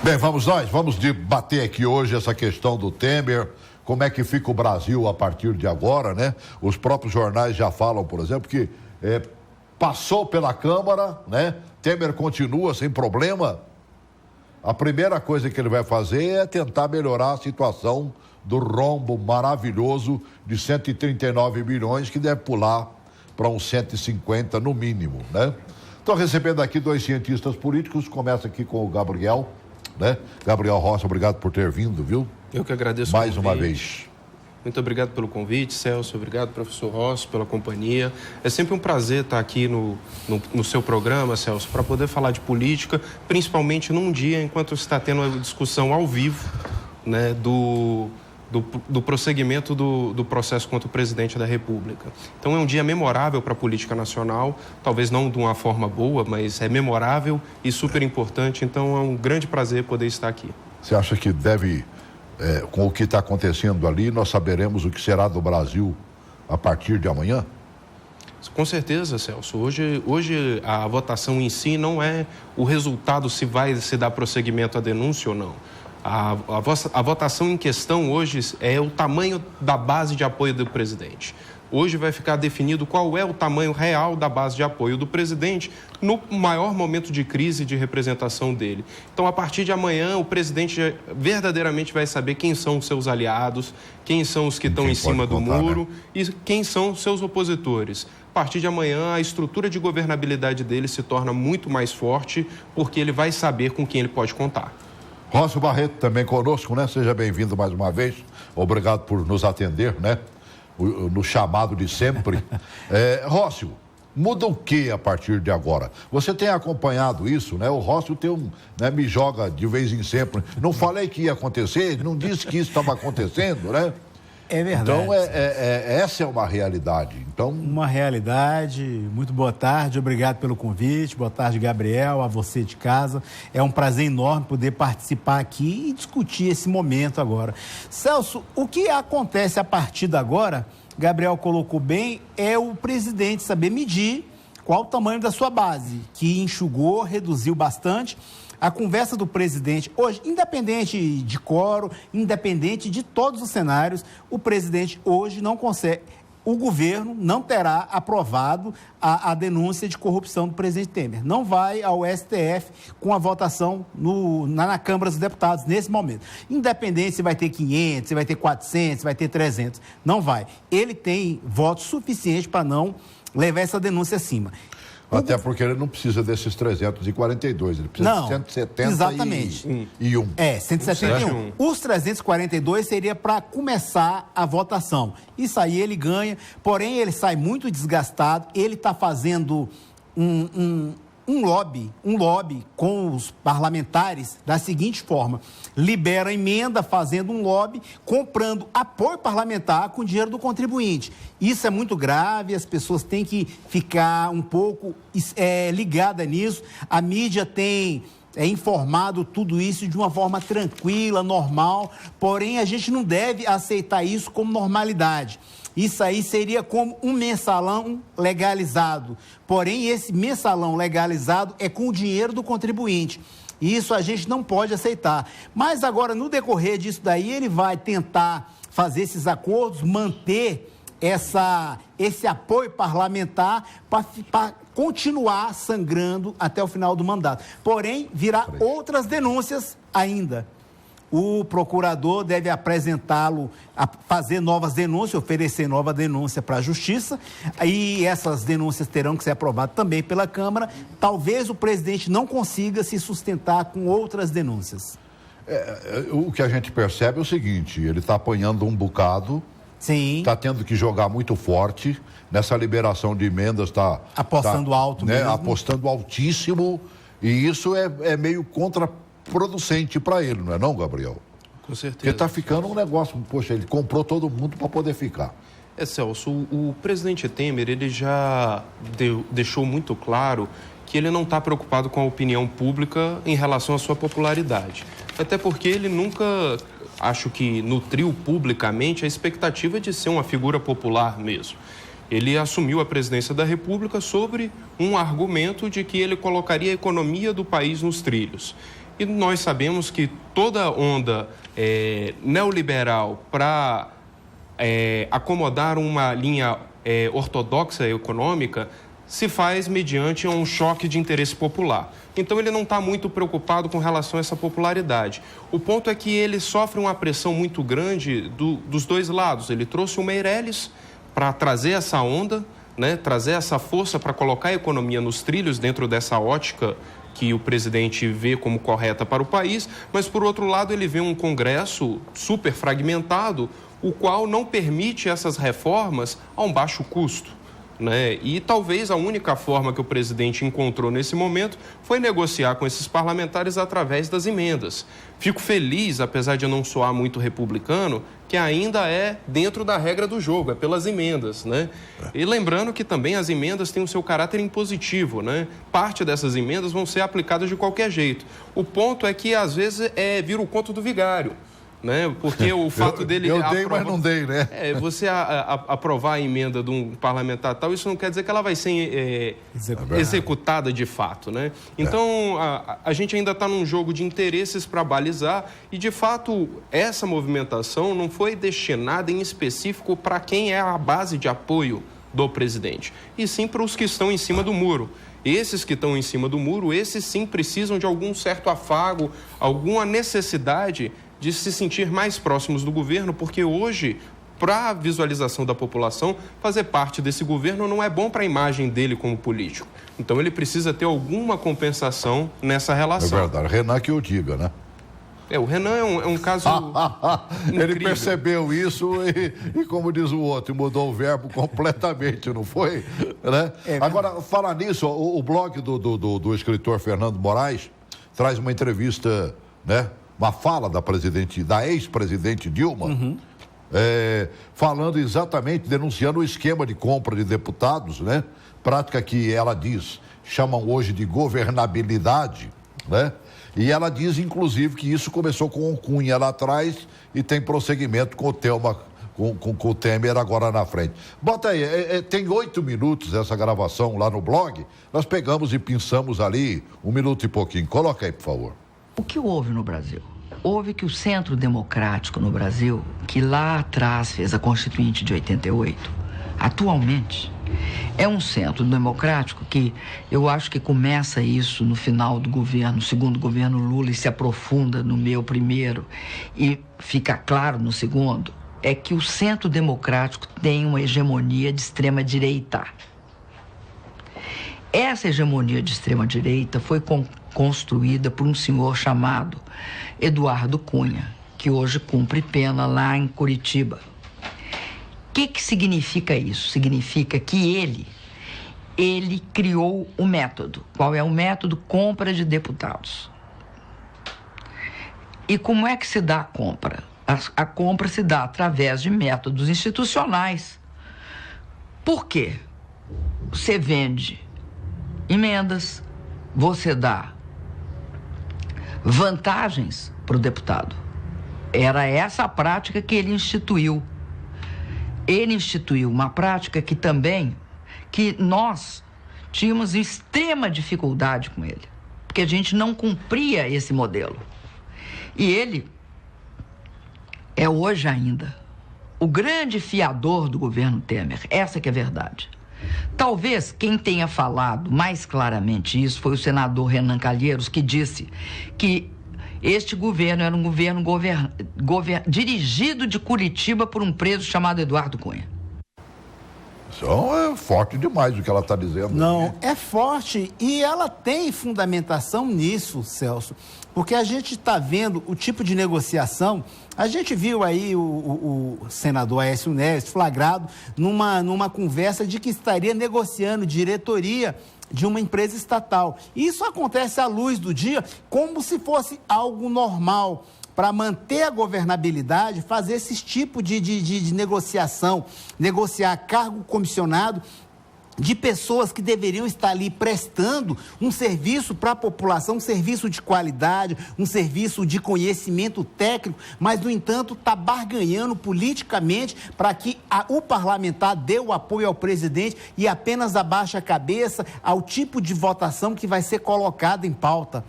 Bem, vamos debater aqui hoje essa questão do Temer, como é que fica o Brasil a partir de agora, né? Os próprios jornais já falam, por exemplo, que passou pela Câmara, né? Temer continua sem problema. A primeira coisa que ele vai fazer é tentar melhorar a situação do rombo maravilhoso de 139 milhões, que deve pular para uns 150 no mínimo, né? Estou recebendo aqui 2 cientistas políticos, começa aqui com o Gabriel, né? Gabriel Rossi, obrigado por ter vindo, viu? Eu que agradeço mais uma vez. Muito obrigado pelo convite, Celso. Obrigado, professor Rossi, pela companhia. É sempre um prazer estar aqui no seu programa, Celso, para poder falar de política, principalmente num dia enquanto está tendo uma discussão ao vivo, né, do prosseguimento do processo contra o presidente da República. Então é um dia memorável para a política nacional, talvez não de uma forma boa, mas é memorável e super importante, então é um grande prazer poder estar aqui. Você acha que com o que está acontecendo ali, nós saberemos o que será do Brasil a partir de amanhã? Com certeza, Celso. Hoje a votação em si não é o resultado se vai se dar prosseguimento à denúncia ou não. A votação em questão hoje é o tamanho da base de apoio do presidente. Hoje vai ficar definido qual é o tamanho real da base de apoio do presidente no maior momento de crise de representação dele. Então, a partir de amanhã, o presidente verdadeiramente vai saber quem são os seus aliados, quem são os que estão em cima do muro, né? E quem são os seus opositores. A partir de amanhã, a estrutura de governabilidade dele se torna muito mais forte, porque ele vai saber com quem ele pode contar. Rócio Barreto também conosco, né? Seja bem-vindo mais uma vez. Obrigado por nos atender, né? No chamado de sempre. Rócio, muda o que a partir de agora? Você tem acompanhado isso, né? O Rócio me joga de vez em sempre. Não falei que ia acontecer, não disse que isso estava acontecendo, né? É verdade. Então, essa é uma realidade. Então... Uma realidade. Muito boa tarde, obrigado pelo convite. Boa tarde, Gabriel, a você de casa. É um prazer enorme poder participar aqui e discutir esse momento agora. Celso, o que acontece a partir de agora, Gabriel colocou bem, é o presidente saber medir qual o tamanho da sua base, que enxugou, reduziu bastante. A conversa do presidente hoje, independente de quórum, independente de todos os cenários, o presidente hoje não consegue, o governo não terá aprovado a denúncia de corrupção do presidente Temer. Não vai ao STF com a votação na Câmara dos Deputados nesse momento. Independente se vai ter 500, se vai ter 400, se vai ter 300, não vai. Ele tem votos suficientes para não levar essa denúncia acima. Até porque ele não precisa desses 342, ele precisa de 170 exatamente. e 1. 171. Os 342 seria para começar a votação. Isso aí ele ganha, porém ele sai muito desgastado, ele está fazendo um lobby com os parlamentares da seguinte forma: libera a emenda fazendo um lobby, comprando apoio parlamentar com dinheiro do contribuinte. Isso é muito grave, as pessoas têm que ficar um pouco ligadas nisso. A mídia tem informado tudo isso de uma forma tranquila, normal, porém a gente não deve aceitar isso como normalidade. Isso aí seria como um mensalão legalizado. Porém, esse mensalão legalizado é com o dinheiro do contribuinte. E isso a gente não pode aceitar. Mas agora, no decorrer disso daí, ele vai tentar fazer esses acordos, manter esse apoio parlamentar para continuar sangrando até o final do mandato. Porém, virá outras denúncias ainda. O procurador deve apresentá-lo, fazer novas denúncias, oferecer nova denúncia para a Justiça, e essas denúncias terão que ser aprovadas também pela Câmara. Talvez o presidente não consiga se sustentar com outras denúncias. O que a gente percebe é o seguinte: ele está apanhando um bocado, está tendo que jogar muito forte, nessa liberação de emendas apostando alto, né, mesmo. Apostando altíssimo, e isso é meio contraproducente para ele, não é não, Gabriel? Com certeza. Porque está ficando um negócio, poxa, ele comprou todo mundo para poder ficar. Celso, o presidente Temer, ele já deixou muito claro que ele não está preocupado com a opinião pública em relação à sua popularidade. Até porque ele nunca, acho que, nutriu publicamente a expectativa de ser uma figura popular mesmo. Ele assumiu a presidência da República sobre um argumento de que ele colocaria a economia do país nos trilhos. E nós sabemos que toda onda neoliberal para acomodar uma linha ortodoxa econômica se faz mediante um choque de interesse popular. Então, ele não está muito preocupado com relação a essa popularidade. O ponto é que ele sofre uma pressão muito grande dos dois lados. Ele trouxe o Meirelles para trazer essa onda, né, trazer essa força para colocar a economia nos trilhos dentro dessa ótica que o presidente vê como correta para o país, mas, por outro lado, ele vê um Congresso super fragmentado, o qual não permite essas reformas a um baixo custo, né? E talvez a única forma que o presidente encontrou nesse momento foi negociar com esses parlamentares através das emendas. Fico feliz, apesar de eu não soar muito republicano, que ainda é dentro da regra do jogo, é pelas emendas, né? E lembrando que também as emendas têm o seu caráter impositivo, né? Parte dessas emendas vão ser aplicadas de qualquer jeito. O ponto é que, às vezes, vira o conto do vigário, né? Porque o fato dele... Eu dei, mas não dei, né? Você aprovar a emenda de um parlamentar tal, isso não quer dizer que ela vai ser executada de fato, né? Então, a gente ainda está num jogo de interesses para balizar e, de fato, essa movimentação não foi destinada em específico para quem é a base de apoio do presidente, e sim para os que estão em cima do muro. Esses que estão em cima do muro, esses sim precisam de algum certo afago, alguma necessidade de se sentir mais próximos do governo, porque hoje, para a visualização da população, fazer parte desse governo não é bom para a imagem dele como político. Então, ele precisa ter alguma compensação nessa relação. É verdade. Renan que eu diga, né? O Renan é um caso Ele percebeu isso e, como diz o outro, mudou o verbo completamente, não foi? Né? Agora, falar nisso, o blog do escritor Fernando Moraes traz uma entrevista, né? Uma fala da ex-presidente Dilma, falando exatamente, denunciando o esquema de compra de deputados, né? Prática que ela diz, chamam hoje de governabilidade, né? E ela diz, inclusive, que isso começou com o Cunha lá atrás e tem prosseguimento com o Temer agora na frente. Bota aí, tem 8 minutos essa gravação lá no blog, nós pegamos e pensamos ali 1 minuto e pouquinho. Coloca aí, por favor. O que houve no Brasil? Houve que o Centro Democrático no Brasil, que lá atrás fez a Constituinte de 88, atualmente é um centro democrático que eu acho que começa isso no final do governo, segundo governo Lula, e se aprofunda no meu primeiro e fica claro no segundo, é que o Centro Democrático tem uma hegemonia de extrema-direita. Essa hegemonia de extrema-direita foi construída por um senhor chamado Eduardo Cunha, que hoje cumpre pena lá em Curitiba. O que significa isso? Significa que ele criou o método. Qual é o método? Compra de deputados. E como é que se dá a compra? A compra se dá através de métodos institucionais. Por quê? Você vende emendas, você dá vantagens para o deputado. Era essa a prática que ele instituiu. Ele instituiu uma prática que nós tínhamos extrema dificuldade com ele, porque a gente não cumpria esse modelo. E ele é hoje ainda o grande fiador do governo Temer. Essa que é a verdade. Talvez quem tenha falado mais claramente isso foi o senador Renan Calheiros, que disse que este governo era um governo dirigido de Curitiba por um preso chamado Eduardo Cunha. Isso é forte demais o que ela está dizendo. Não, é forte e ela tem fundamentação nisso, Celso, porque a gente está vendo o tipo de negociação. A gente viu aí o senador Aécio Neves flagrado numa conversa de que estaria negociando diretoria de uma empresa estatal. Isso acontece à luz do dia como se fosse algo normal. Para manter a governabilidade, fazer esse tipo de negociação, negociar cargo comissionado de pessoas que deveriam estar ali prestando um serviço para a população, um serviço de qualidade, um serviço de conhecimento técnico, mas, no entanto, está barganhando politicamente para que o parlamentar dê o apoio ao presidente e apenas abaixe a cabeça ao tipo de votação que vai ser colocada em pauta.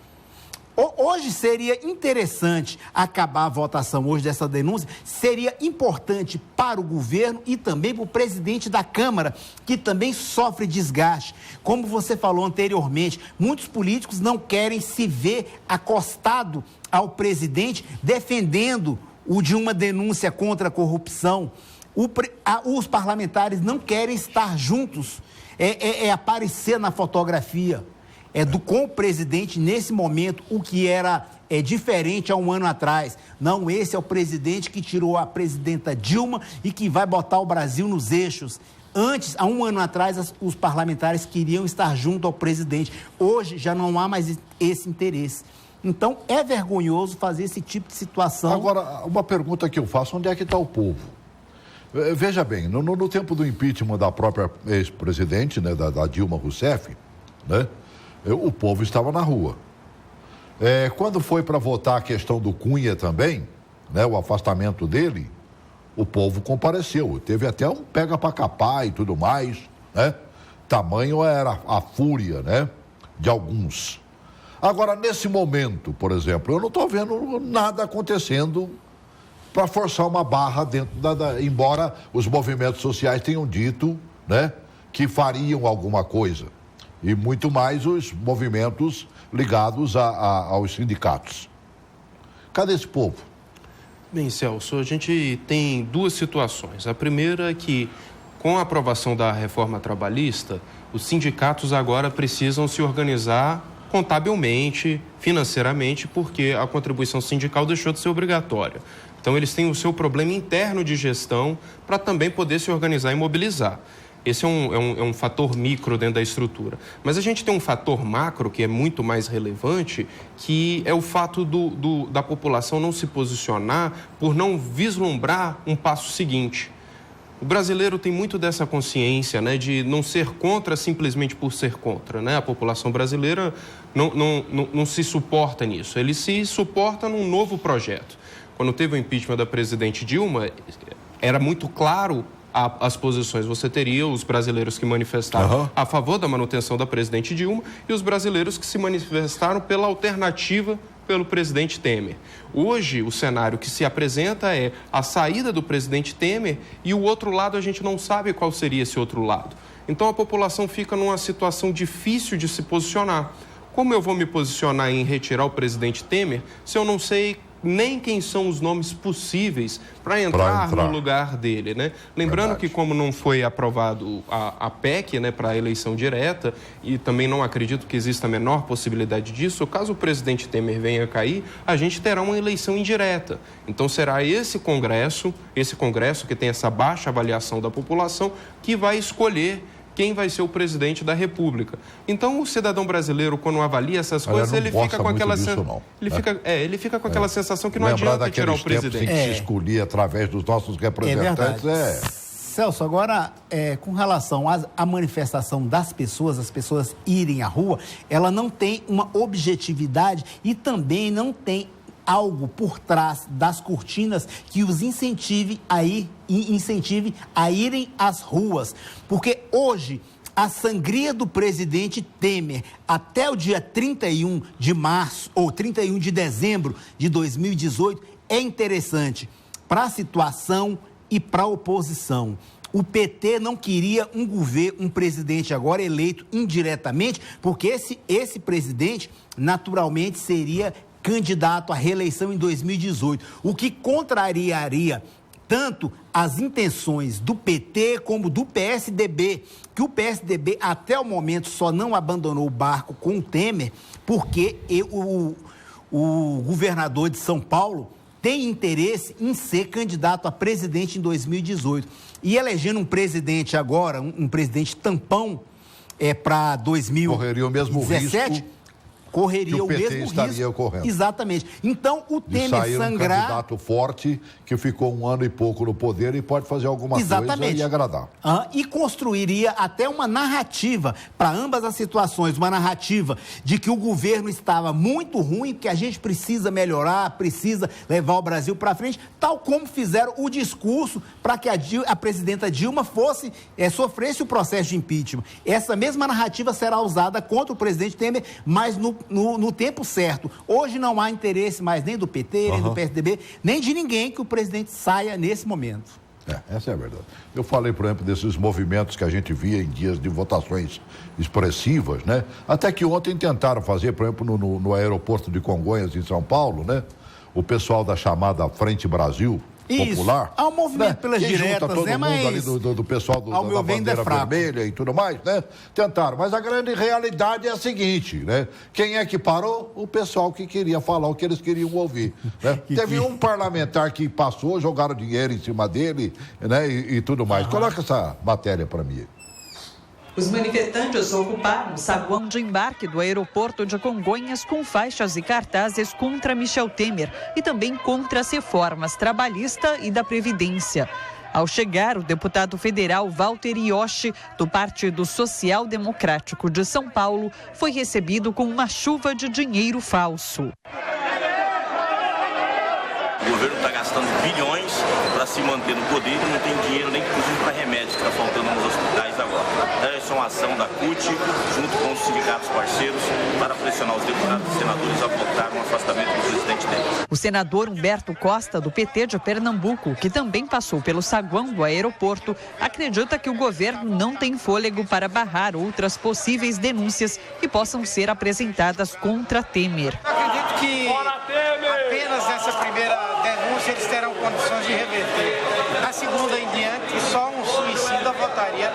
Hoje seria interessante acabar a votação hoje dessa denúncia, seria importante para o governo e também para o presidente da Câmara, que também sofre desgaste. Como você falou anteriormente, muitos políticos não querem se ver acostado ao presidente defendendo o de uma denúncia contra a corrupção. Os parlamentares não querem estar juntos, aparecer na fotografia. Com o presidente nesse momento, o que era diferente há um ano atrás. Não, esse é o presidente que tirou a presidenta Dilma e que vai botar o Brasil nos eixos. Antes, há um ano atrás, os parlamentares queriam estar junto ao presidente. Hoje já não há mais esse interesse. Então, é vergonhoso fazer esse tipo de situação. Agora, uma pergunta que eu faço, onde é que está o povo? Veja bem, no tempo do impeachment da própria ex-presidente, né, da Dilma Rousseff, né? O povo estava na rua. Quando foi para votar a questão do Cunha também, né, o afastamento dele, o povo compareceu. Teve até um pega para capar e tudo mais, né? Tamanho era a fúria, né, de alguns. Agora, nesse momento, por exemplo, eu não estou vendo nada acontecendo para forçar uma barra dentro embora os movimentos sociais tenham dito, né, que fariam alguma coisa. E muito mais os movimentos ligados aos sindicatos. Cadê esse povo? Bem, Celso, a gente tem duas situações. A primeira é que, com a aprovação da reforma trabalhista, os sindicatos agora precisam se organizar contabilmente, financeiramente, porque a contribuição sindical deixou de ser obrigatória. Então, eles têm o seu problema interno de gestão para também poder se organizar e mobilizar. Esse é um fator micro dentro da estrutura. Mas a gente tem um fator macro que é muito mais relevante, que é o fato da população não se posicionar por não vislumbrar um passo seguinte. O brasileiro tem muito dessa consciência, né, de não ser contra simplesmente por ser contra, né? A população brasileira não se suporta nisso. Ele se suporta num novo projeto. Quando teve o impeachment da presidente Dilma, era muito claro as posições. Você teria os brasileiros que manifestaram a favor da manutenção da presidente Dilma e os brasileiros que se manifestaram pela alternativa pelo presidente Temer. Hoje, o cenário que se apresenta é a saída do presidente Temer e o outro lado a gente não sabe qual seria esse outro lado. Então, a população fica numa situação difícil de se posicionar. Como eu vou me posicionar em retirar o presidente Temer se eu não sei nem quem são os nomes possíveis para entrar no lugar dele, né? Lembrando que como não foi aprovado a PEC, né, para a eleição direta, e também não acredito que exista a menor possibilidade disso, caso o presidente Temer venha a cair, a gente terá uma eleição indireta. Então será esse Congresso que tem essa baixa avaliação da população, que vai escolher quem vai ser o presidente da República. Então, o cidadão brasileiro, quando avalia essas coisas, ele fica com aquela ele fica com aquela sensação que não adianta tirar o presidente. Se escolher através dos nossos representantes. Celso, agora, com relação à manifestação das pessoas, as pessoas irem à rua, ela não tem uma objetividade e também não tem algo por trás das cortinas que os incentive a irem às ruas. Porque hoje, a sangria do presidente Temer até o dia 31 de março ou 31 de dezembro de 2018 é interessante para a situação e para a oposição. O PT não queria um presidente agora eleito indiretamente, porque esse presidente naturalmente seria candidato à reeleição em 2018, o que contrariaria tanto as intenções do PT como do PSDB, que o PSDB até o momento só não abandonou o barco com o Temer, porque o governador de São Paulo tem interesse em ser candidato a presidente em 2018. E elegendo um presidente agora, um presidente tampão, para 2017... Correria o mesmo risco correria o mesmo risco. Ocorrendo. Exatamente. Então, o Temer sangrar... um candidato forte que ficou 1 ano e pouco no poder e pode fazer alguma coisa e agradar. E construiria até uma narrativa para ambas as situações, uma narrativa de que o governo estava muito ruim, que a gente precisa melhorar, precisa levar o Brasil para frente, tal como fizeram o discurso para que a presidenta Dilma sofresse o processo de impeachment. Essa mesma narrativa será usada contra o presidente Temer, mas no no tempo certo. Hoje não há interesse mais nem do PT, nem do PSDB, nem de ninguém que o presidente saia nesse momento. Essa é a verdade. Eu falei, por exemplo, desses movimentos que a gente via em dias de votações expressivas, né? Até que ontem tentaram fazer, por exemplo, no aeroporto de Congonhas, em São Paulo, né? O pessoal da chamada Frente Brasil Popular. Há um movimento, né, pelas diretas, todo né? Mundo ali do pessoal da bandeira vermelha e tudo mais, né? Tentaram. Mas a grande realidade é a seguinte, né? Quem é que parou? O pessoal que queria falar o que eles queriam ouvir, né? Teve um parlamentar que passou, jogaram dinheiro em cima dele, né? E tudo mais. Coloca essa matéria para mim. Os manifestantes ocuparam o saguão de embarque do aeroporto de Congonhas com faixas e cartazes contra Michel Temer e também contra as reformas trabalhista e da Previdência. Ao chegar, o deputado federal Walter Ioshi, do Partido Social Democrático de São Paulo, foi recebido com uma chuva de dinheiro falso. O governo está gastando bilhões para se manter no poder e não tem dinheiro nem inclusive para remédios que está faltando nos hospitais agora. Essa é uma ação da CUT, junto com os sindicatos parceiros, para pressionar os deputados e senadores a votar no afastamento do presidente deles. O senador Humberto Costa, do PT de Pernambuco, que também passou pelo saguão do aeroporto, acredita que o governo não tem fôlego para barrar outras possíveis denúncias que possam ser apresentadas contra Temer. Eu acredito que apenas nessa primeira denúncia eles terão condições de reverter. Na segunda em diante, só um suicida votaria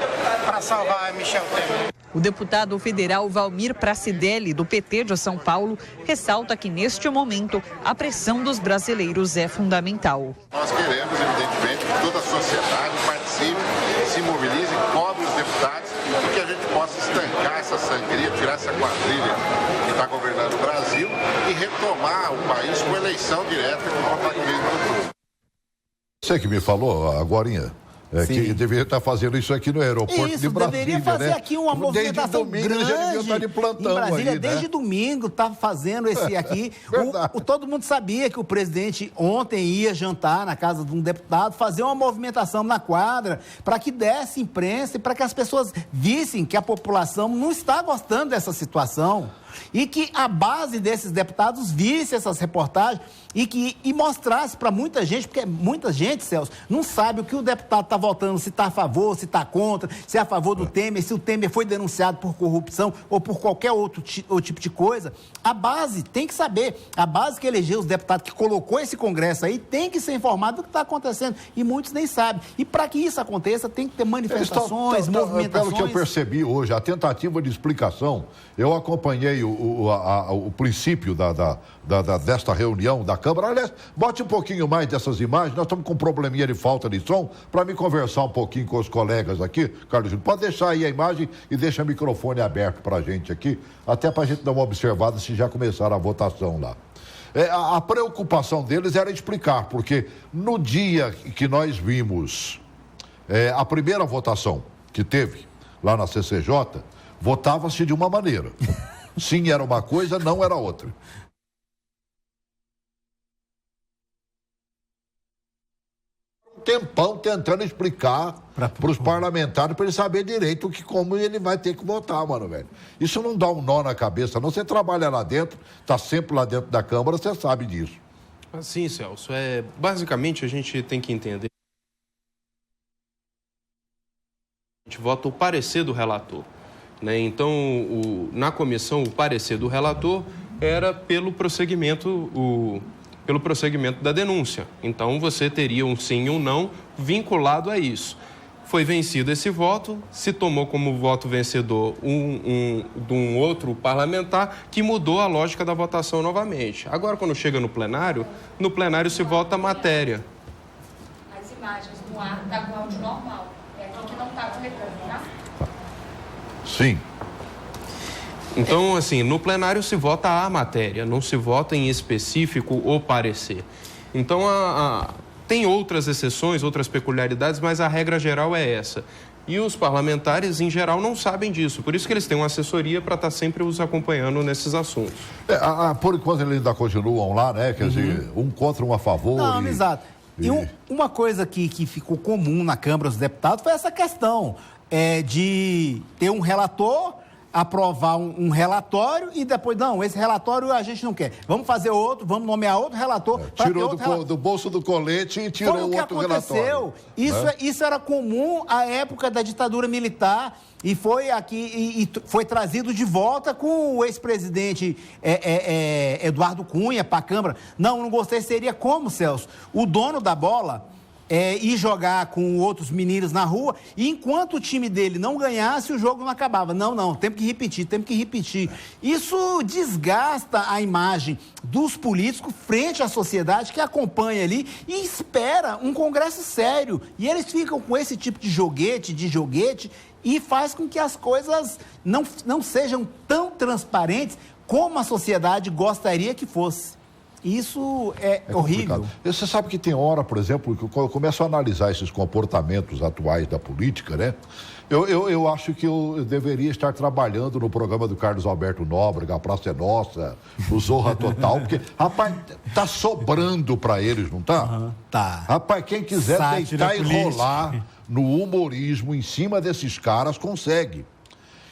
para salvar Michel Temer. O deputado federal Valmir Pracidelli, do PT de São Paulo, ressalta que, neste momento, a pressão dos brasileiros é fundamental. Nós queremos, evidentemente, que toda a sociedade participe, se mobilize, cobre os deputados e que a gente possa estancar essa sangria, tirar essa quadrilha que está governando o Brasil e retomar o país com eleição direta com o protagonismo do povo. Você que me falou agorinha. Que deveria estar fazendo isso aqui no aeroporto de Brasília, deveria fazer, né? Aqui uma movimentação desde domingo, grande já devia estar de plantão em Brasília, aí, né? desde domingo está fazendo esse aqui. Todo mundo sabia que o presidente ontem ia jantar na casa de um deputado, fazer uma movimentação na quadra para que desse imprensa e para que as pessoas vissem que a população não está gostando dessa situação. E que a base desses deputados visse essas reportagens e mostrasse para muita gente, porque muita gente, Celso, não sabe o que o deputado está votando, se está a favor, se está contra, se é a favor do Temer, se o Temer foi denunciado por corrupção ou por qualquer outro tipo de coisa. A base tem que saber, a base que elegeu os deputados, que colocou esse Congresso aí, tem que ser informado do que está acontecendo, e muitos nem sabem. E para que isso aconteça, tem que ter manifestações, movimentações. Pelo que eu percebi hoje, a tentativa de explicação, eu acompanhei o princípio desta reunião da Câmara. Aliás, bote um pouquinho mais dessas imagens, nós estamos com um probleminha de falta de som, para me conversar um pouquinho com os colegas aqui. Carlos Júnior, pode deixar aí a imagem e deixa o microfone aberto para a gente aqui, até para a gente dar uma observada se já começaram a votação lá. A preocupação deles era explicar, porque no dia que nós vimos a primeira votação que teve lá na CCJ, votava-se de uma maneira. Sim era uma coisa, não era outra. Um tempão tentando explicar para os parlamentares, para ele saber direito como ele vai ter que votar, mano, velho. Isso não dá um nó na cabeça, não. Você trabalha lá dentro, está sempre lá dentro da Câmara, você sabe disso. Assim, Celso, basicamente a gente tem que entender. A gente vota o parecer do relator. Né? Então, na comissão, o parecer do relator era pelo prosseguimento da denúncia. Então, você teria um sim ou não vinculado a isso. Foi vencido esse voto, se tomou como voto vencedor de um outro parlamentar que mudou a lógica da votação novamente. Agora, quando chega no plenário se vota a matéria. As imagens no ar estão com áudio normal. É aqui que não está coletando, tá? Sim. Então, assim, no plenário se vota a matéria, não se vota em específico o parecer. Então, tem outras exceções, outras peculiaridades, mas a regra geral é essa. E os parlamentares, em geral, não sabem disso. Por isso que eles têm uma assessoria para estar sempre os acompanhando nesses assuntos. Por enquanto, eles ainda continuam lá, né? Quer dizer, um contra, um a favor. Não, exato. E uma coisa que ficou comum na Câmara dos Deputados foi essa questão de ter um relator aprovar um relatório e depois, não, esse relatório a gente não quer. Vamos fazer outro, vamos nomear outro relator. Tirou do bolso do colete e tirou outro relatório. Foi o que aconteceu. Isso era comum à época da ditadura militar e foi aqui e foi trazido de volta com o ex-presidente Eduardo Cunha para a Câmara. Não gostei. Seria como, Celso? O dono da bola ir jogar com outros meninos na rua e enquanto o time dele não ganhasse, o jogo não acabava. Não, temos que repetir. Isso desgasta a imagem dos políticos frente à sociedade que acompanha ali e espera um congresso sério. E eles ficam com esse tipo de joguete e faz com que as coisas não sejam tão transparentes como a sociedade gostaria que fosse. Isso é horrível. Complicado. Você sabe que tem hora, por exemplo, que eu começo a analisar esses comportamentos atuais da política, né? Eu acho que eu deveria estar trabalhando no programa do Carlos Alberto Nóbrega, a Praça é Nossa, o Zorra Total, porque, rapaz, tá sobrando para eles, não tá? Tá. Rapaz, quem quiser deitar e rolar no humorismo em cima desses caras, consegue.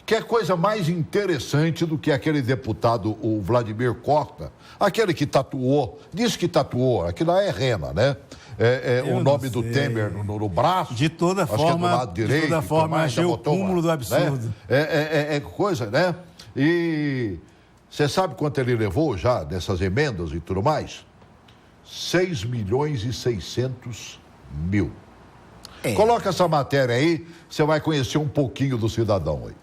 Que é coisa mais interessante do que aquele deputado, o Vladimir Costa, aquele que disse que tatuou, aquilo lá é rena, né? O nome do Temer no braço. De toda forma, do lado direito, de toda forma, achei o cúmulo do absurdo. Né? É coisa, né? E você sabe quanto ele levou já dessas emendas e tudo mais? 6.600.000. Coloca essa matéria aí, você vai conhecer um pouquinho do cidadão aí.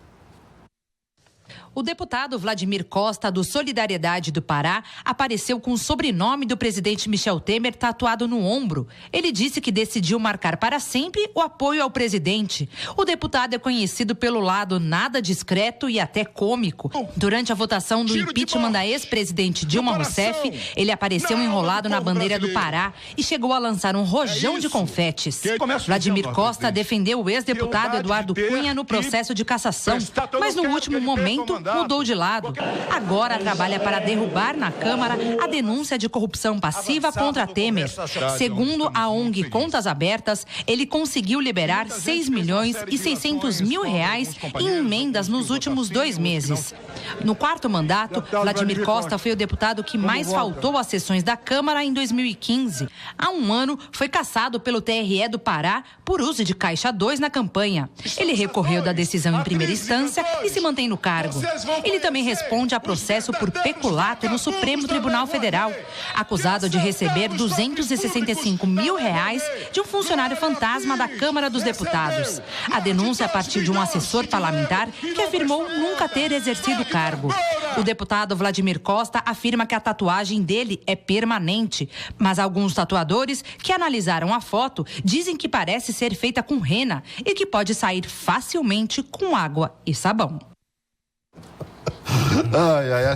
O deputado Vladimir Costa, do Solidariedade do Pará, apareceu com o sobrenome do presidente Michel Temer tatuado no ombro. Ele disse que decidiu marcar para sempre o apoio ao presidente. O deputado é conhecido pelo lado nada discreto e até cômico. Durante a votação do impeachment da ex-presidente Dilma Rousseff, ele apareceu enrolado na bandeira do Pará e chegou a lançar um rojão de confetes. Vladimir Costa defendeu o ex-deputado Eduardo Cunha no processo de cassação, mas no último momento mudou de lado. Agora trabalha para derrubar na Câmara a denúncia de corrupção passiva contra Temer. Segundo a ONG Contas Abertas, ele conseguiu liberar 6.600.000 reais em emendas nos últimos 2 meses. No 4º mandato, Vladimir Costa foi o deputado que mais faltou às sessões da Câmara em 2015. Há um ano, foi cassado pelo TRE do Pará por uso de Caixa 2 na campanha. Ele recorreu da decisão em primeira instância e se mantém no cargo. Ele também responde a processo por peculato no Supremo Tribunal Federal, acusado de receber 265 mil reais de um funcionário fantasma da Câmara dos Deputados. A denúncia é a partir de um assessor parlamentar que afirmou nunca ter exercido o cargo. O deputado Vladimir Costa afirma que a tatuagem dele é permanente, mas alguns tatuadores que analisaram a foto dizem que parece ser feita com rena e que pode sair facilmente com água e sabão.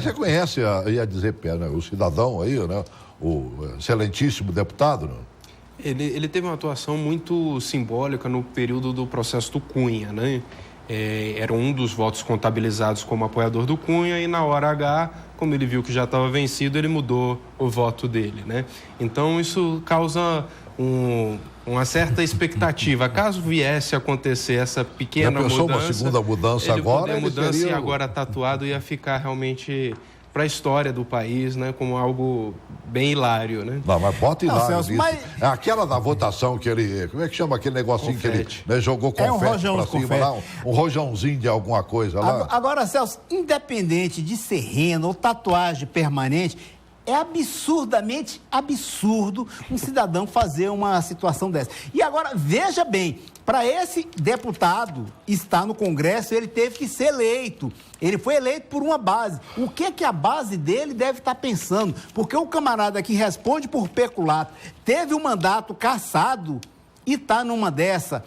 Você conhece, ia dizer, né, o cidadão aí, né, o excelentíssimo deputado? Né? Ele teve uma atuação muito simbólica no período do processo do Cunha, né? Era um dos votos contabilizados como apoiador do Cunha e na hora H, como ele viu que já estava vencido, ele mudou o voto dele, né? Então isso causa uma certa expectativa. Caso viesse a acontecer essa pequena mudança, uma segunda mudança agora, e agora tatuado ia ficar realmente para a história do país, né, como algo bem hilário, né? Não, mas bota hilário nisso. Aquela da votação que ele, como é que chama aquele negocinho confete. Que ele jogou confete para cima lá, um rojãozinho de alguma coisa lá. Agora, Celso, independente de ser rena ou tatuagem permanente, é absurdamente absurdo um cidadão fazer uma situação dessa. E agora, veja bem, para esse deputado estar no Congresso, ele teve que ser eleito. Ele foi eleito por uma base. O que a base dele deve estar pensando? Porque o camarada que responde por peculato teve um mandato cassado e está numa dessa.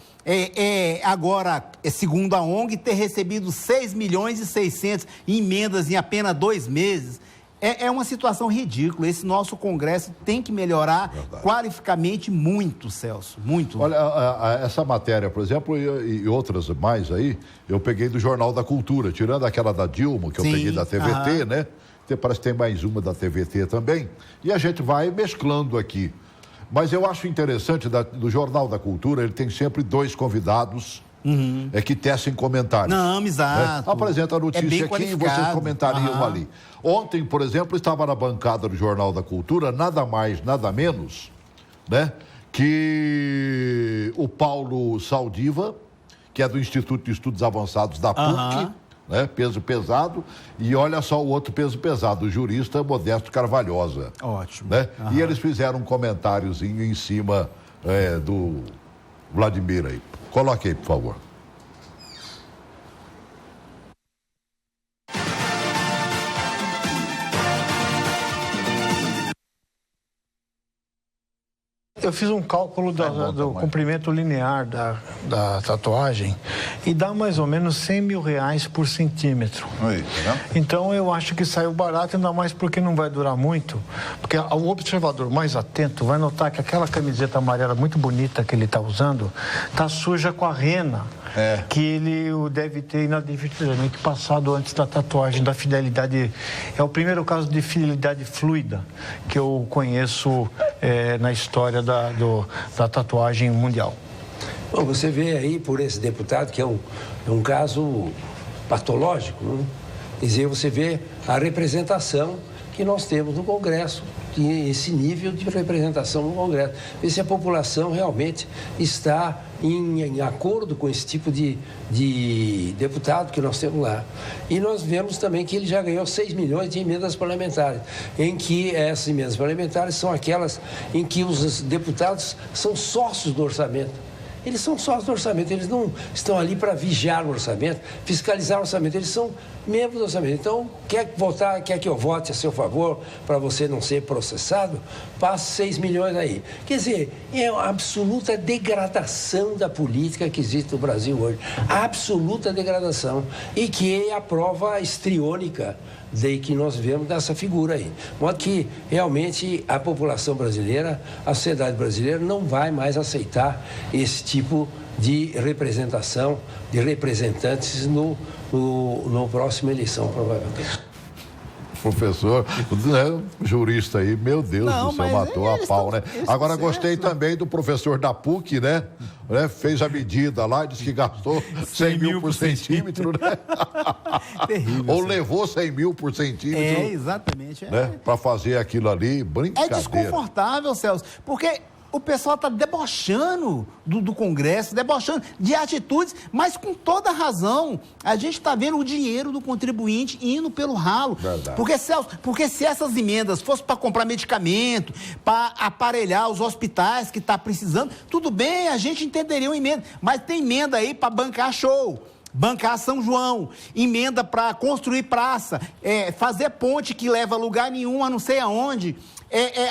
Agora, segundo a ONG, ter recebido 6.600.000 em emendas em apenas 2 meses. É uma situação ridícula. Esse nosso Congresso tem que melhorar qualificamente muito, Celso, muito. Olha, essa matéria, por exemplo, e outras mais aí, eu peguei do Jornal da Cultura, tirando aquela da Dilma, que eu peguei da TVT, né? Parece que tem mais uma da TVT também. E a gente vai mesclando aqui. Mas eu acho interessante, do Jornal da Cultura, ele tem sempre 2 convidados é que tecem comentários. Não, exato. Apresenta a notícia aqui e vocês comentariam ali. Ontem, por exemplo, estava na bancada do Jornal da Cultura, nada mais, nada menos, né, que o Paulo Saldiva, que é do Instituto de Estudos Avançados da PUC, né, peso pesado, e olha só o outro peso pesado, o jurista Modesto Carvalhosa. Ótimo. Né? E eles fizeram um comentáriozinho em cima do Vladimir aí. Coloque aí, por favor. Eu fiz um cálculo do comprimento linear da tatuagem e dá mais ou menos R$100.000 por centímetro. Então eu acho que saiu barato, ainda mais porque não vai durar muito. Porque o observador mais atento vai notar que aquela camiseta amarela muito bonita que ele está usando está suja com a rena. Que ele deve ter inadvertidamente passado antes da tatuagem, da fidelidade. É o primeiro caso de fidelidade fluida que eu conheço na história da tatuagem mundial. Bom, você vê aí por esse deputado que é um caso patológico, né? Quer dizer, você vê a representação que nós temos no Congresso, esse nível de representação no Congresso. Ver se a população realmente está em acordo com esse tipo de deputado que nós temos lá. E nós vemos também que ele já ganhou 6 milhões de emendas parlamentares, em que essas emendas parlamentares são aquelas em que os deputados são sócios do orçamento. Eles são sócios do orçamento, eles não estão ali para vigiar o orçamento, fiscalizar o orçamento, eles são membros do orçamento. Então, quer que eu vote a seu favor para você não ser processado? Passe 6 milhões aí. Quer dizer, é uma absoluta degradação da política que existe no Brasil hoje. Absoluta degradação. E que é a prova estriônica de que nós vemos dessa figura aí. De modo que, realmente, a população brasileira, a sociedade brasileira não vai mais aceitar esse tipo de representação, de representantes no próxima eleição, provavelmente. Professor, jurista aí, meu Deus do céu, matou a pau, né? Agora gostei também do professor da PUC, né? Fez a medida lá, disse que gastou 100 mil por centímetro, né? Terrível. Ou levou 100 mil por centímetro. Exatamente. Né? Para fazer aquilo ali, brincadeira. É desconfortável, Celso, porque o pessoal está debochando do Congresso, debochando de atitudes, mas com toda razão. A gente está vendo o dinheiro do contribuinte indo pelo ralo. Verdade. Porque, Celso, se essas emendas fossem para comprar medicamento, para aparelhar os hospitais que está precisando, tudo bem, a gente entenderia uma emenda. Mas tem emenda aí para bancar show, bancar São João, emenda para construir praça, fazer ponte que leva a lugar nenhum, a não sei aonde.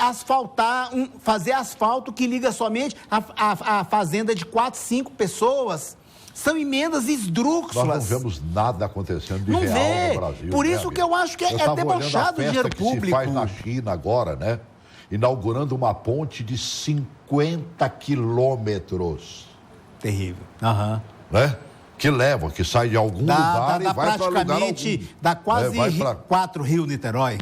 Asfaltar, fazer asfalto que liga somente a fazenda de 4, 5 pessoas. São emendas esdrúxulas. Nós não vemos nada acontecendo de real no Brasil. Por isso que eu acho que é debochado o dinheiro público. Que se faz na China agora, né? Inaugurando uma ponte de 50 quilômetros. Terrível. Né? Que sai de algum lugar e vai para lugar algum. Praticamente, dá quase 4 Rio-Niterói.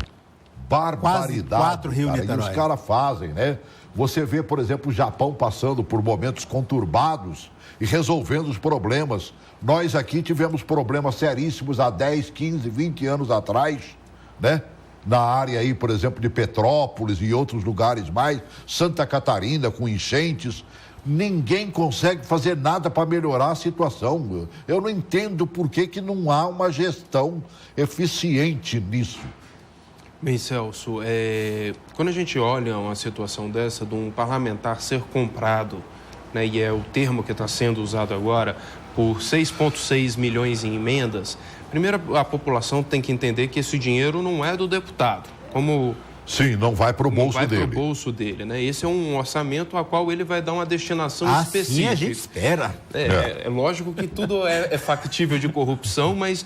Barbaridade, cara. E os caras fazem, né? Você vê, por exemplo, o Japão passando por momentos conturbados e resolvendo os problemas. Nós aqui tivemos problemas seríssimos há 10, 15, 20 anos atrás, né? Na área aí, por exemplo, de Petrópolis e outros lugares mais, Santa Catarina com enchentes. Ninguém consegue fazer nada para melhorar a situação. Eu não entendo por que não há uma gestão eficiente nisso. Bem, Celso, quando a gente olha uma situação dessa, de um parlamentar ser comprado, né, e é o termo que está sendo usado agora, por 6,6 milhões em emendas, primeiro a população tem que entender que esse dinheiro não é do deputado, como... Sim, não vai para o bolso dele. Não vai para o bolso dele, né? Esse é um orçamento a qual ele vai dar uma destinação específica. Assim a gente espera. É lógico que tudo é factível de corrupção, mas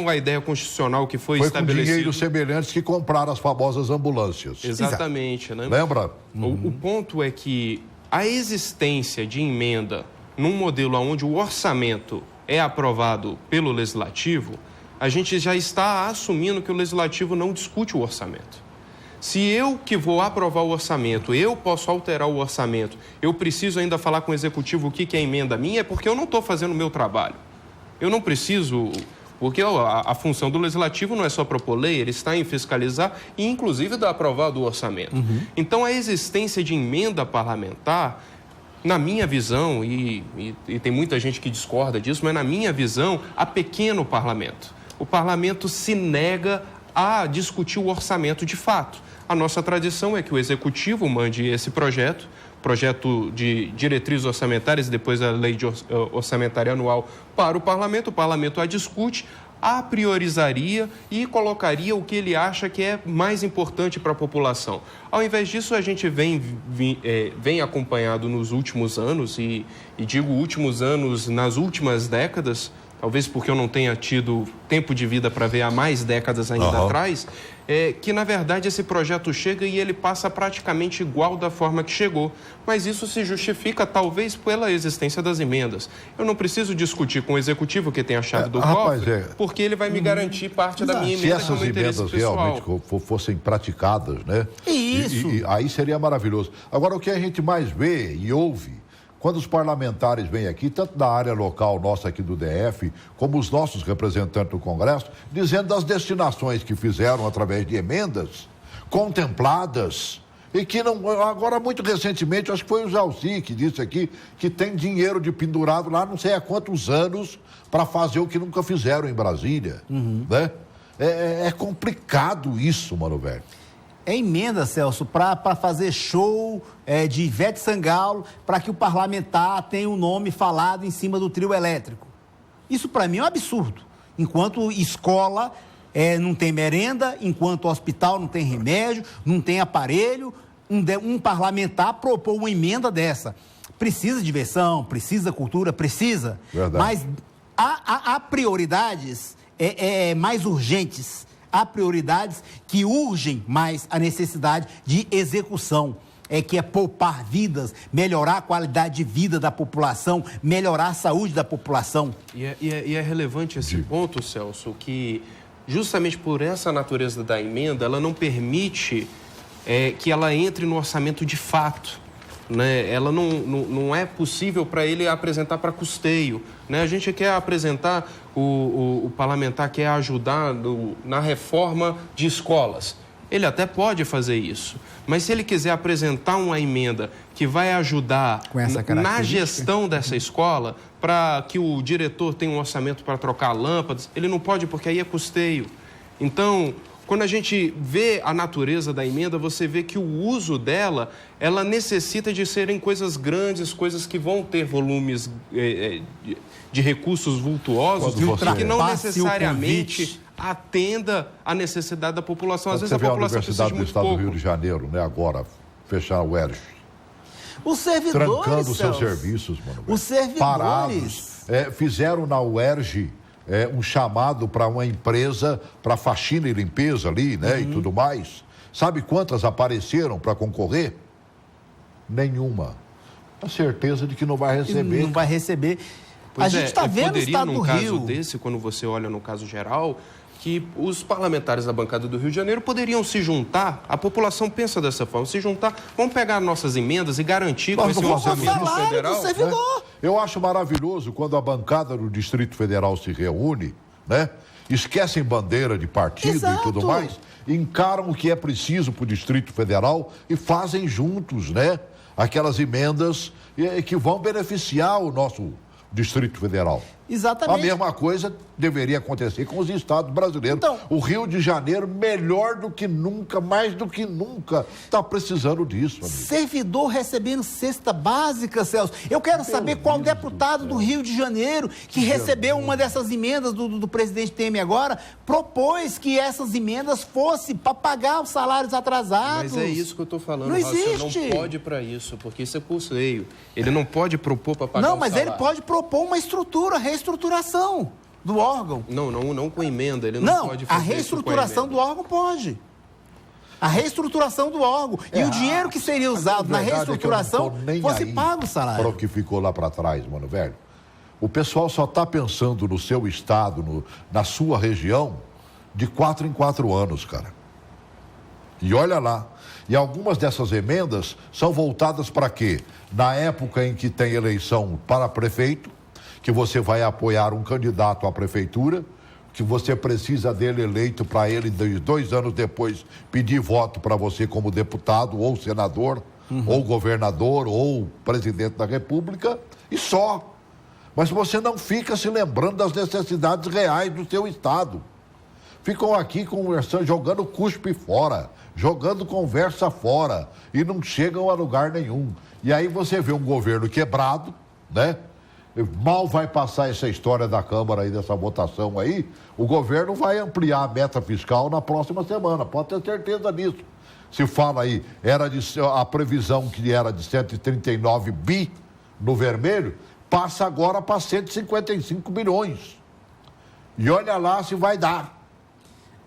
a ideia constitucional que foi estabelecida... Foi com dinheiro semelhantes que compraram as famosas ambulâncias. Exatamente, né? Lembra? O ponto é que a existência de emenda num modelo onde o orçamento é aprovado pelo Legislativo, a gente já está assumindo que o Legislativo não discute o orçamento. Se eu que vou aprovar o orçamento, eu posso alterar o orçamento, eu preciso ainda falar com o executivo o que é emenda minha, é porque eu não estou fazendo o meu trabalho. Eu não preciso, porque a função do legislativo não é só propor lei, ele está em fiscalizar e, inclusive, aprovar do orçamento. Então, a existência de emenda parlamentar, na minha visão, e tem muita gente que discorda disso, mas na minha visão, apequena o parlamento. O parlamento se nega a discutir o orçamento de fato. A nossa tradição é que o executivo mande esse projeto de diretrizes orçamentárias e depois a lei orçamentária anual para o parlamento a discute, a priorizaria e colocaria o que ele acha que é mais importante para a população. Ao invés disso, a gente vem acompanhado nos últimos anos, e digo últimos anos nas últimas décadas, talvez porque eu não tenha tido tempo de vida para ver há mais décadas ainda atrás, que, na verdade, esse projeto chega e ele passa praticamente igual da forma que chegou. Mas isso se justifica, talvez, pela existência das emendas. Eu não preciso discutir com o executivo que tem a chave do cofre, porque ele vai me garantir parte da minha emenda como interesse pessoal. Se essas emendas realmente fossem praticadas, né? Isso. E aí seria maravilhoso. Agora, o que a gente mais vê e ouve, quando os parlamentares vêm aqui, tanto da área local nossa aqui do DF, como os nossos representantes do Congresso, dizendo das destinações que fizeram através de emendas contempladas e que não... Agora, muito recentemente, acho que foi o Jalci que disse aqui que tem dinheiro de pendurado lá não sei há quantos anos para fazer o que nunca fizeram em Brasília, né? É complicado isso, mano, velho. É emenda, Celso, para fazer show de Ivete Sangalo, para que o parlamentar tenha o nome falado em cima do trio elétrico. Isso, para mim, é um absurdo. Enquanto escola não tem merenda, enquanto hospital não tem remédio, não tem aparelho, um parlamentar propôs uma emenda dessa. Precisa de diversão, precisa cultura, precisa. Verdade. Mas há prioridades mais urgentes. Há prioridades que urgem mais a necessidade de execução, que é poupar vidas, melhorar a qualidade de vida da população, melhorar a saúde da população. E é relevante esse ponto, Celso, que justamente por essa natureza da emenda, ela não permite que ela entre no orçamento de fato. Né? Ela não é possível para ele apresentar para custeio. Né? A gente quer apresentar, o parlamentar quer ajudar na reforma de escolas. Ele até pode fazer isso, mas se ele quiser apresentar uma emenda que vai ajudar na gestão dessa escola, para que o diretor tenha um orçamento para trocar lâmpadas, ele não pode, porque aí é custeio. Então, quando a gente vê a natureza da emenda, você vê que o uso dela, ela necessita de serem coisas grandes, coisas que vão ter volumes de recursos vultuosos, que não necessariamente atenda à necessidade da população. Às vezes a população precisa de muito pouco. A Universidade do Estado do Rio de Janeiro, né, agora, fechar o UERJ. Os servidores, trancando os seus serviços, mano. Os servidores. Parados. Fizeram na UERJ um chamado para uma empresa para faxina e limpeza ali, né, e tudo mais. Sabe quantas apareceram para concorrer? Nenhuma. A certeza de que não vai receber. Não vai receber. A gente está vendo o estado do Rio. Num caso desse, quando você olha no caso geral, que os parlamentares da bancada do Rio de Janeiro poderiam se juntar, a população pensa dessa forma, se juntar, vamos pegar nossas emendas e garantir com esse orçamento federal. Né? Eu acho maravilhoso quando a bancada do Distrito Federal se reúne, né? Esquecem bandeira de partido e tudo mais, encaram o que é preciso para o Distrito Federal e fazem juntos, né? Aquelas emendas que vão beneficiar o nosso Distrito Federal. Exatamente. A mesma coisa deveria acontecer com os estados brasileiros. Então, o Rio de Janeiro, melhor do que nunca, mais do que nunca, está precisando disso, amigo. Servidor recebendo cesta básica, Celso. Eu quero saber qual deputado do Rio de Janeiro que recebeu uma dessas emendas do presidente Temer agora, propôs que essas emendas fossem para pagar os salários atrasados. Mas é isso que eu estou falando, não existe. Não pode para isso, porque isso é custeio. Ele não pode propor para pagar o salário. Não, mas ele pode propor uma estrutura, reestruturação do órgão. Não com emenda, ele não pode fazer. A reestruturação do órgão pode. A reestruturação do órgão. E o dinheiro que seria usado na reestruturação fosse pago o salário. Para o que ficou lá para trás, mano, velho. O pessoal só está pensando no seu estado, na sua região, de 4 em 4 anos, cara. E olha lá. E algumas dessas emendas são voltadas para quê? Na época em que tem eleição para prefeito, que você vai apoiar um candidato à prefeitura, que você precisa dele eleito para ele, 2 anos depois, pedir voto para você como deputado, ou senador, ou governador, ou presidente da República, e só. Mas você não fica se lembrando das necessidades reais do seu estado. Ficam aqui conversando, jogando cuspe fora, jogando conversa fora, e não chegam a lugar nenhum. E aí você vê um governo quebrado, né? Mal vai passar essa história da Câmara aí, dessa votação aí, o governo vai ampliar a meta fiscal na próxima semana, pode ter certeza disso. Se fala aí, a previsão que era de 139 bi no vermelho, passa agora para 155 bilhões. E olha lá se vai dar.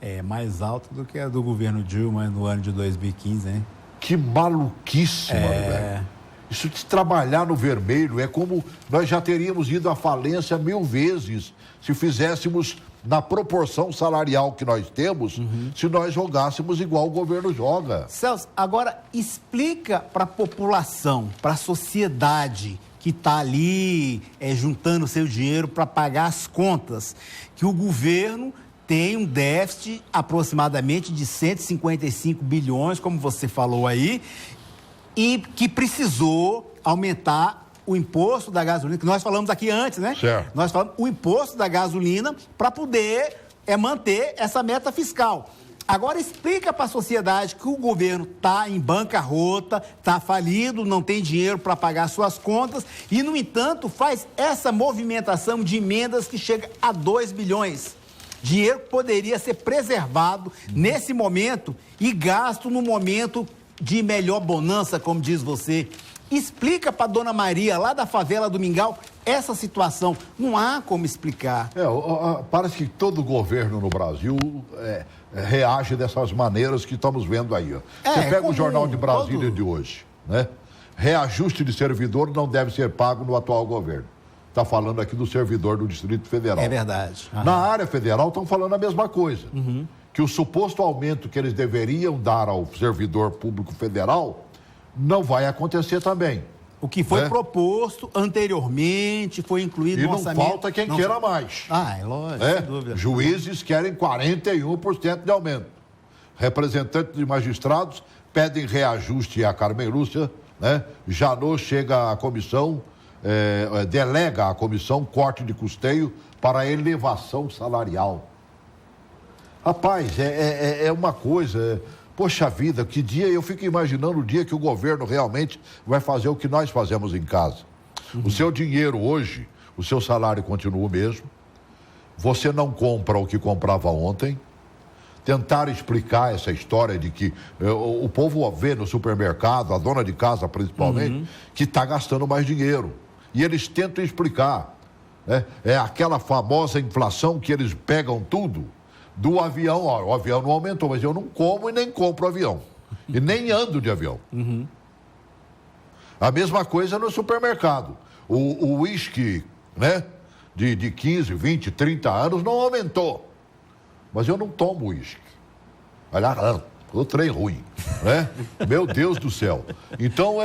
É mais alto do que a do governo Dilma no ano de 2015, hein? Que maluquice, mano, velho. Isso de trabalhar no vermelho é como nós já teríamos ido à falência 1000 vezes se fizéssemos na proporção salarial que nós temos, se nós jogássemos igual o governo joga. Celso, agora explica para a população, para a sociedade que está ali juntando seu dinheiro para pagar as contas, que o governo tem um déficit aproximadamente de 155 bilhões, como você falou aí, e que precisou aumentar o imposto da gasolina, que nós falamos aqui antes, né? Certo. Nós falamos o imposto da gasolina para poder manter essa meta fiscal. Agora explica para a sociedade que o governo está em bancarrota, está falido, não tem dinheiro para pagar suas contas e, no entanto, faz essa movimentação de emendas que chega a 2 bilhões. Dinheiro que poderia ser preservado nesse momento e gasto no momento de melhor bonança, como diz você. Explica para Dona Maria, lá da favela do Mingau, essa situação. Não há como explicar. Parece que todo governo no Brasil reage dessas maneiras que estamos vendo aí. Ó. Você pega comum, o Jornal de Brasília de hoje, né? Reajuste de servidor não deve ser pago no atual governo. Está falando aqui do servidor do Distrito Federal. É verdade. Na área federal estão falando a mesma coisa. Que o suposto aumento que eles deveriam dar ao servidor público federal não vai acontecer também. O que foi proposto anteriormente, foi incluído no orçamento. E não falta quem queira mais. É lógico, sem dúvida. Juízes querem 41% de aumento. Representantes de magistrados pedem reajuste à Carmen Lúcia, né? Janot chega à comissão, delega à comissão corte de custeio para elevação salarial. Rapaz, é uma coisa... Poxa vida, que dia, eu fico imaginando o dia que o governo realmente vai fazer o que nós fazemos em casa. O seu dinheiro hoje, o seu salário continua o mesmo, você não compra o que comprava ontem, tentar explicar essa história de que o povo vê no supermercado, a dona de casa principalmente, que está gastando mais dinheiro. E eles tentam explicar. Né? É aquela famosa inflação que eles pegam tudo. Do avião, o avião não aumentou, mas eu não como e nem compro avião. E nem ando de avião. A mesma coisa no supermercado. O uísque, né, de 15, 20, 30 anos não aumentou. Mas eu não tomo uísque. Olha, o trem ruim, né? Meu Deus do céu. Então,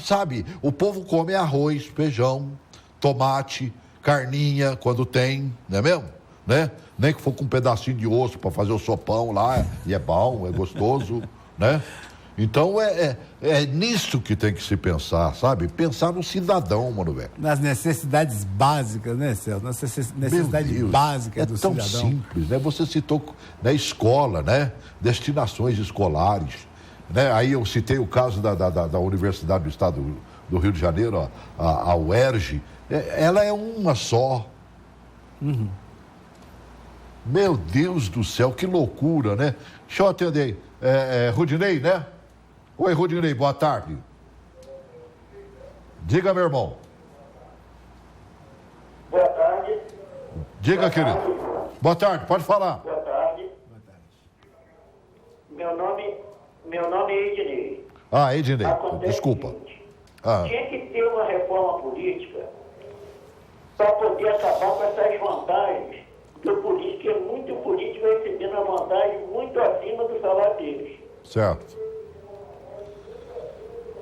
sabe, o povo come arroz, feijão, tomate, carninha, quando tem, não é mesmo? Né? Nem que for com um pedacinho de osso para fazer o sopão lá, e é bom, é gostoso, né? Então é nisso que tem que se pensar, sabe? Pensar no cidadão, mano, velho. Nas necessidades básicas, né, Celso? Nas necessidades básicas do cidadão. É tão simples, né? Você citou, né, escola, né? Destinações escolares, né? Aí eu citei o caso da Universidade do Estado do Rio de Janeiro, a UERJ. Ela é uma só. Meu Deus do céu, que loucura, né? Deixa eu atender aí. Rudinei, né? Oi, Rudinei, boa tarde. Diga, meu irmão. Boa tarde. Diga, boa querido. Tarde. Boa tarde, pode falar. Boa tarde. Meu nome é Ednei. Ednei, desculpa. Tinha que ter uma reforma política para poder acabar com essas vantagens que o político é muito político recebendo uma vantagem muito acima do salário deles. Certo.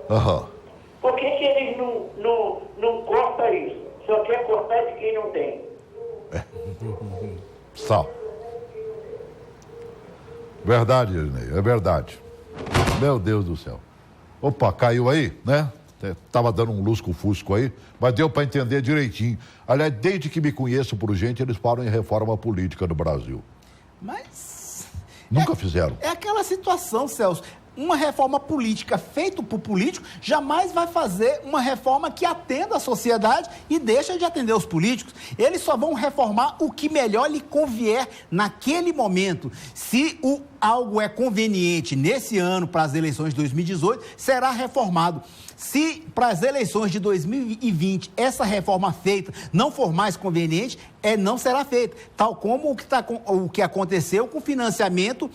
Aham. Por que eles não cortam isso? Só quer cortar de quem não tem. Só. Verdade, Irinei, é verdade. Meu Deus do céu. Opa, caiu aí, né? Tava dando um lusco-fusco aí, mas deu para entender direitinho. Aliás, desde que me conheço por gente, eles falam em reforma política no Brasil. Mas... Nunca fizeram. É aquela situação, Celso. Uma reforma política feita por político jamais vai fazer uma reforma que atenda a sociedade e deixa de atender os políticos. Eles só vão reformar o que melhor lhe convier naquele momento. Se algo é conveniente nesse ano para as eleições de 2018, será reformado. Se para as eleições de 2020 essa reforma feita não for mais conveniente, não será feita. Tal como o que aconteceu com o financiamento,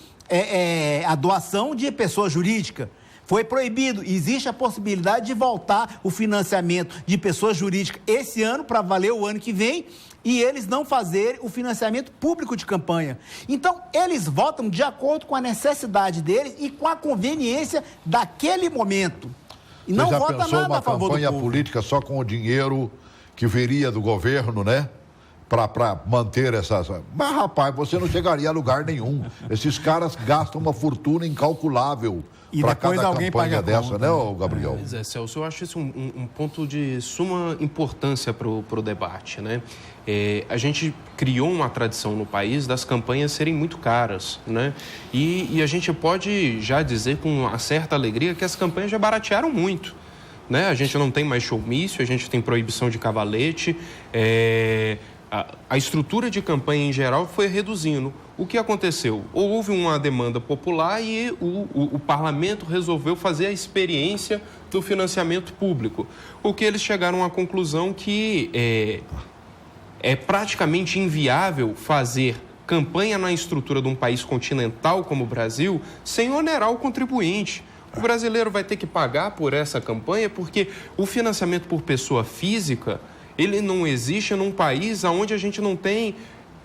a doação de pessoa jurídica. Foi proibido. Existe a possibilidade de voltar o financiamento de pessoa jurídica esse ano para valer o ano que vem e eles não fazerem o financiamento público de campanha. Então, eles votam de acordo com a necessidade deles e com a conveniência daquele momento. E não vota nada a favor do povo. Uma campanha política só com o dinheiro que viria do governo, né? Para manter essas... Mas, rapaz, você não chegaria a lugar nenhum. Esses caras gastam uma fortuna incalculável para cada campanha dessa, né, Gabriel? Pois é, Celso, eu acho isso um ponto de suma importância para o debate, né? A gente criou uma tradição no país das campanhas serem muito caras, né? E a gente pode já dizer com uma certa alegria que as campanhas já baratearam muito, né? A gente não tem mais showmício, a gente tem proibição de cavalete, a estrutura de campanha em geral foi reduzindo. O que aconteceu? Houve uma demanda popular e o parlamento resolveu fazer a experiência do financiamento público. O que eles chegaram à conclusão que é praticamente inviável fazer campanha na estrutura de um país continental como o Brasil sem onerar o contribuinte. O brasileiro vai ter que pagar por essa campanha porque o financiamento por pessoa física ele não existe num país onde a gente não tem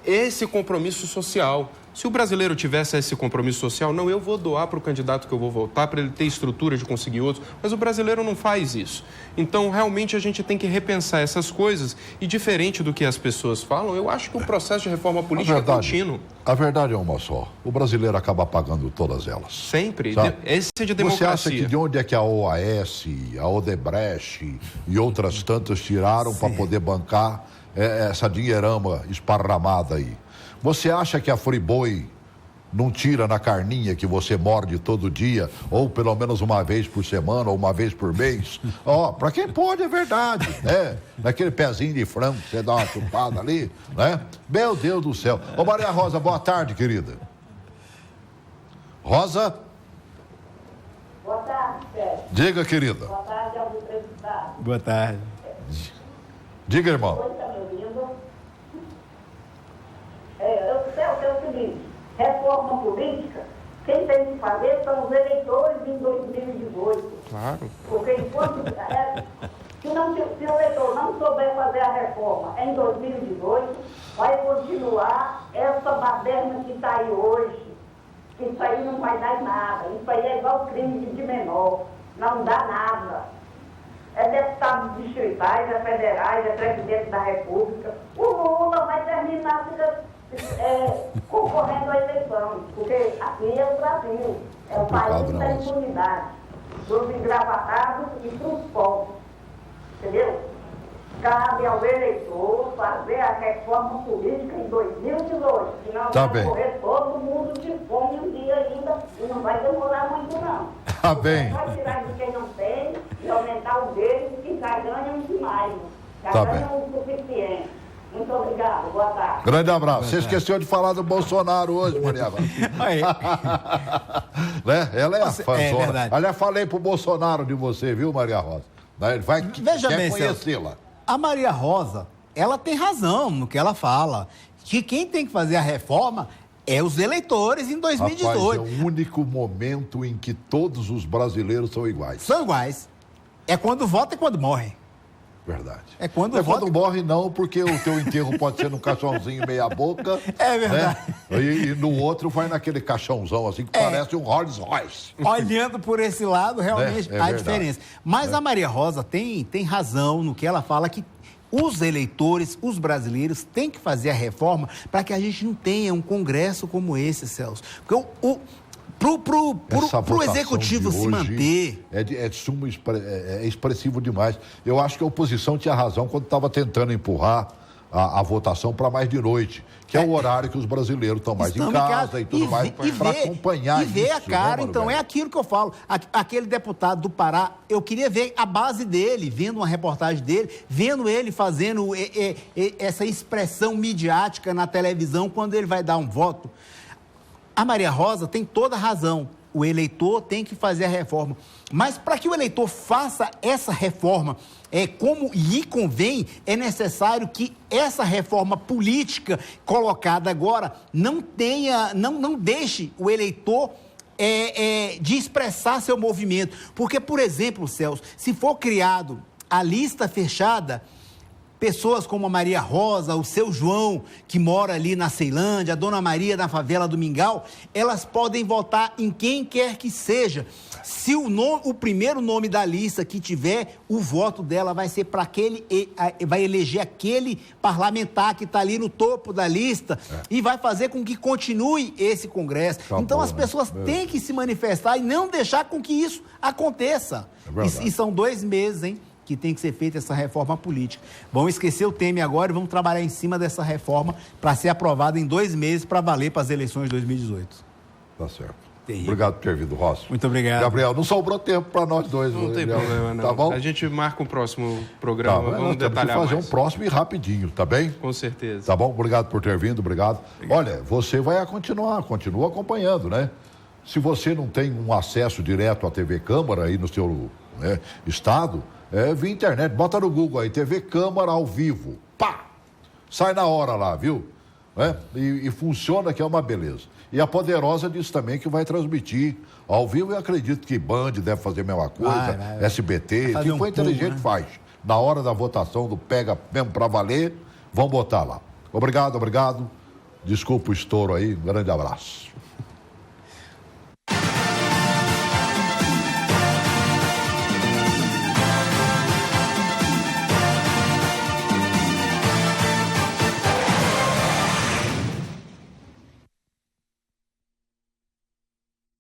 esse compromisso social. Se o brasileiro tivesse esse compromisso social, não, eu vou doar para o candidato que eu vou votar, para ele ter estrutura de conseguir outros, mas o brasileiro não faz isso. Então, realmente, a gente tem que repensar essas coisas e, diferente do que as pessoas falam, eu acho que o processo de reforma política é contínuo. A verdade é uma só. O brasileiro acaba pagando todas elas. Sempre. Esse é de democracia. Você acha que de onde é que a OAS, a Odebrecht e outras tantas tiraram para poder bancar essa dinheirama esparramada aí? Você acha que a Friboi não tira na carninha que você morde todo dia, ou pelo menos uma vez por semana, ou uma vez por mês? Para quem pode é verdade, né? Naquele pezinho de frango que você dá uma chupada ali, né? Meu Deus do céu. Ô Maria Rosa, boa tarde, querida. Rosa? Boa tarde, Sérgio. Diga, querida. Boa tarde ao entrevistado. Boa tarde. Diga, irmão. É o seguinte, reforma política, quem tem que fazer são os eleitores em 2018. Claro. Porque enquanto se o eleitor não souber fazer a reforma em 2018, vai continuar essa baderna que está aí hoje. Isso aí não vai dar nada. Isso aí é igual crime de menor. Não dá nada. É deputado distritais, é federais, é presidente da República. O Lula vai terminar concorrendo à eleição, porque aqui é o Brasil, é o país da impunidade, dos engravatados e dos pobres, entendeu? Cabe ao eleitor fazer a reforma política em 2018, senão vai morrer todo mundo de fome um dia ainda e não vai demorar muito não. Tá bem. Vai tirar de quem não tem e aumentar o deles que já ganham demais, já ganham o suficiente. Muito obrigado, boa tarde. Grande abraço. Você esqueceu de falar do Bolsonaro hoje, Maria. Né? Ela é a fãzona. Aliás, falei pro Bolsonaro de você, viu, Maria Rosa? Ele vai quer conhecê-la. A Maria Rosa, ela tem razão no que ela fala. Que quem tem que fazer a reforma é os eleitores em 2018. Rapaz, é o único momento em que todos os brasileiros são iguais. São iguais. É quando vota e quando morre. Verdade. É quando morre não, porque o teu enterro pode ser num caixãozinho meia boca. É verdade. Né? E no outro vai naquele caixãozão assim que parece um Rolls Royce. Olhando por esse lado, realmente há diferença. Mas a Maria Rosa tem razão no que ela fala, que os eleitores, os brasileiros, têm que fazer a reforma para que a gente não tenha um congresso como esse, Celso. Porque Pro executivo se manter... É expressivo demais. Eu acho que a oposição tinha razão quando estava tentando empurrar a votação para mais de noite, que é o horário que os brasileiros estão mais em casa e tudo mais, para acompanhar isso. E ver a cara, então, é aquilo que eu falo. Aquele deputado do Pará, eu queria ver a base dele, vendo uma reportagem dele, vendo ele fazendo essa expressão midiática na televisão quando ele vai dar um voto. A Maria Rosa tem toda a razão. O eleitor tem que fazer a reforma. Mas para que o eleitor faça essa reforma, como lhe convém, é necessário que essa reforma política colocada agora não deixe o eleitor de expressar seu movimento. Porque, por exemplo, Celso, se for criado a lista fechada, pessoas como a Maria Rosa, o seu João, que mora ali na Ceilândia, a Dona Maria na favela do Mingau, elas podem votar em quem quer que seja. Se o primeiro nome da lista que tiver, o voto dela vai ser para aquele, vai eleger aquele parlamentar que está ali no topo da lista e vai fazer com que continue esse Congresso. Então as pessoas têm que se manifestar e não deixar com que isso aconteça. E são 2 meses, hein? Que tem que ser feita essa reforma política. Vamos esquecer o Temer agora e vamos trabalhar em cima dessa reforma para ser aprovada em 2 meses para valer para as eleições de 2018. Tá certo. Terrível. Obrigado por ter vindo, Rossi. Muito obrigado. Gabriel, não sobrou tempo para nós dois. Não tem problema, não. Tá bom? A gente marca um próximo programa, vamos detalhar fazer mais. Um próximo e rapidinho, tá bem? Com certeza. Tá bom? Obrigado por ter vindo, obrigado. Olha, você vai continua acompanhando, né? Se você não tem um acesso direto à TV Câmara aí no seu estado, via internet, bota no Google aí, TV Câmara ao vivo, pá! Sai na hora lá, viu? E funciona, que é uma beleza. E a Poderosa disse também que vai transmitir ao vivo, e acredito que Band deve fazer a mesma coisa, SBT, quem for inteligente faz. Na hora da votação do Pega mesmo pra valer, vão botar lá. Obrigado. Desculpa o estouro aí, um grande abraço.